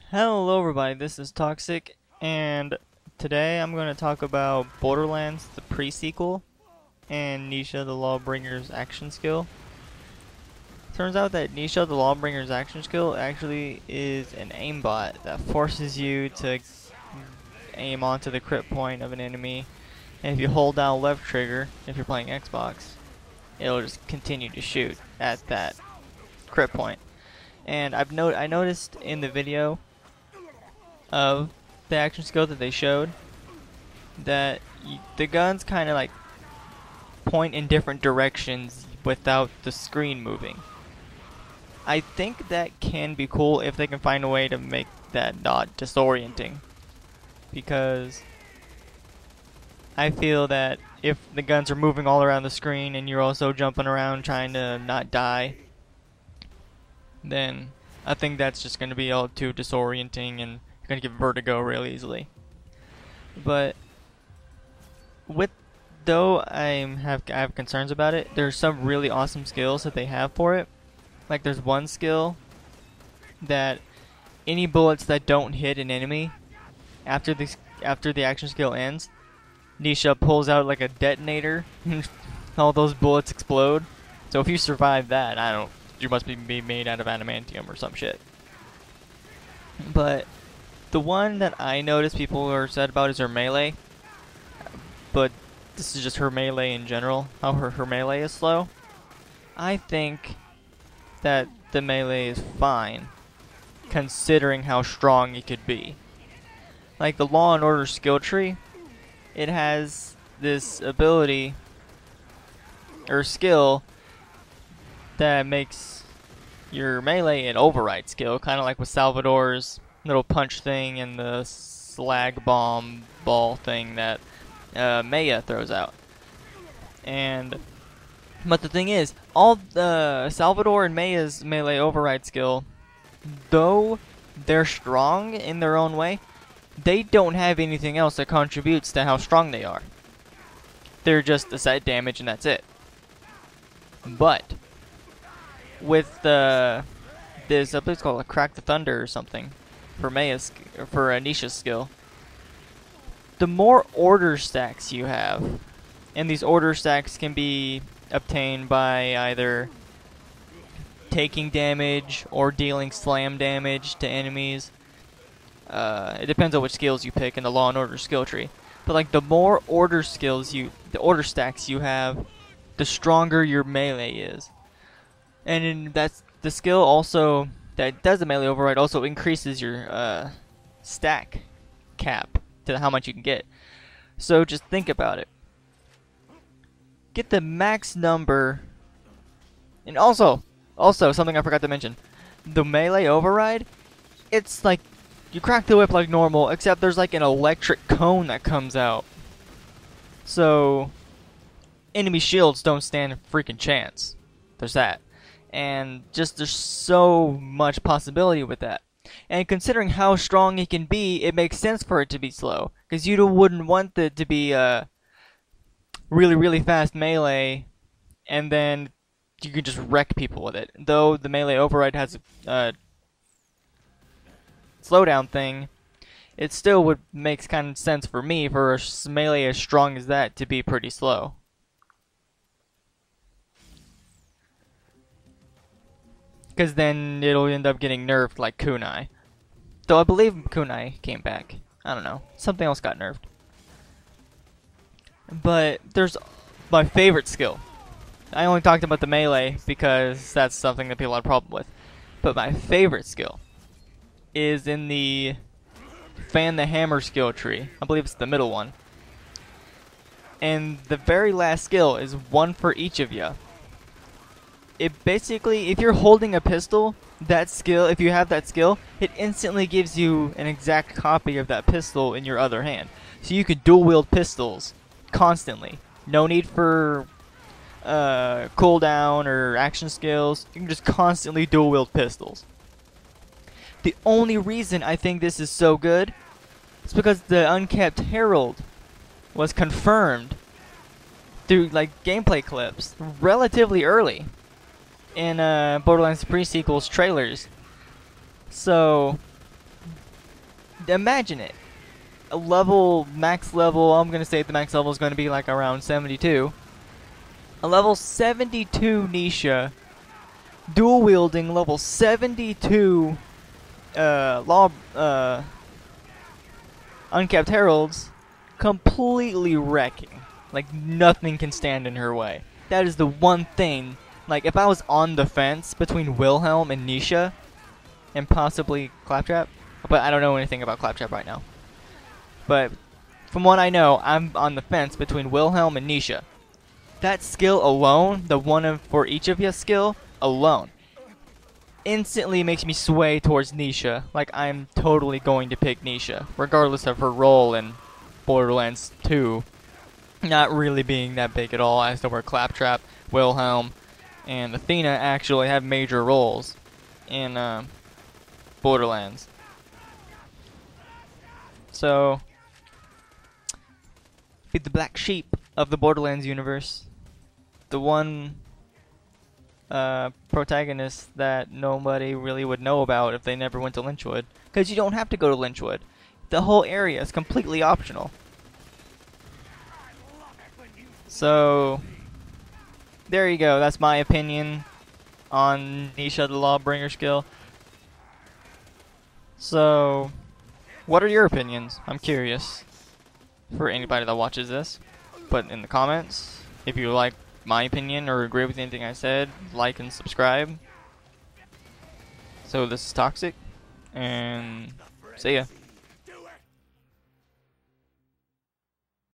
Hello everybody, this is Toxic, and today I'm going to talk about Borderlands the Pre Sequel and Nisha the Lawbringer's action skill. Turns out that Nisha the Lawbringer's action skill actually is an aimbot that forces you to aim onto the crit point of an enemy, and if you hold down left trigger, if you're playing Xbox, it'll just continue to shoot at that crit point. And I noticed in the video of the action skill that they showed that the guns kind of like point in different directions without the screen moving. I think that can be cool if they can find a way to make that not disorienting, because I feel that if the guns are moving all around the screen and you're also jumping around trying to not die, then I think that's just going to be all too disorienting and you're going to get vertigo real easily. But though I have concerns about it, there's some really awesome skills that they have for it. Like there's one skill that any bullets that don't hit an enemy after the action skill ends, Nisha pulls out like a detonator and all those bullets explode. So if you survive that, you must be made out of adamantium or some shit. But the one that I noticed people are sad about is her melee. But this is just her melee in general, how her melee is slow. I think that the melee is fine, considering how strong it could be. Like the Law and Order skill tree, it has this ability, or skill, that makes your melee an override skill, kind of like with Salvador's little punch thing and the slag bomb ball thing that Maya throws out. But the thing is, all the Salvador and Maya's melee override skill, though they're strong in their own way, they don't have anything else that contributes to how strong they are. They're just the set damage and that's it. But with this, I believe it's called a Crack the Thunder or something, for Nisha's skill, the more order stacks you have, and these order stacks can be obtained by either taking damage or dealing slam damage to enemies. It depends on which skills you pick in the Law and Order skill tree. But like the more order the order stacks you have, the stronger your melee is. And that's the skill also that does the melee override also increases your stack cap to how much you can get. So just think about it. Get the max number. And also something I forgot to mention. The melee override, it's like you crack the whip like normal, except there's like an electric cone that comes out. So enemy shields don't stand a freaking chance. There's that. And just there's so much possibility with that. And considering how strong it can be, it makes sense for it to be slow. Because you wouldn't want it to be really, really fast melee, and then you can just wreck people with it. Though the melee override has a slowdown thing, it still would make kind of sense for me for a melee as strong as that to be pretty slow. Because then it'll end up getting nerfed like Kunai. Though I believe Kunai came back. I don't know. Something else got nerfed. But there's my favorite skill. I only talked about the melee because that's something that people had a problem with. But my favorite skill is in the Fan the Hammer skill tree. I believe it's the middle one. And the very last skill is one for each of you. It basically, if you're holding a pistol, that skill, if you have that skill, it instantly gives you an exact copy of that pistol in your other hand. So you could dual wield pistols constantly. No need for cooldown or action skills. You can just constantly dual wield pistols. The only reason I think this is so good is because the Unkept Herald was confirmed through like gameplay clips relatively early in Borderlands the Pre Sequel's trailers. So imagine it. A level, max level, I'm gonna say the max level is gonna be like around 72. A level 72 Nisha, dual wielding level 72 uncapped heralds, completely wrecking. Like nothing can stand in her way. That is the one thing. Like if I was on the fence between Wilhelm and Nisha, and possibly Claptrap, but I don't know anything about Claptrap right now. But from what I know, I'm on the fence between Wilhelm and Nisha. That skill alone, the one for each of you skill alone, instantly makes me sway towards Nisha. Like I'm totally going to pick Nisha, regardless of her role in Borderlands 2 not really being that big at all, as to where Claptrap, Wilhelm, and Athena actually have major roles in Borderlands. So, be the black sheep of the Borderlands universe. The one protagonist that nobody really would know about if they never went to Lynchwood. Because you don't have to go to Lynchwood. The whole area is completely optional. So, there you go. That's my opinion on Nisha the Lawbringer skill. So, what are your opinions? I'm curious. For anybody that watches this, put in the comments. If you like my opinion or agree with anything I said, like and subscribe. So this is Toxic, and see ya.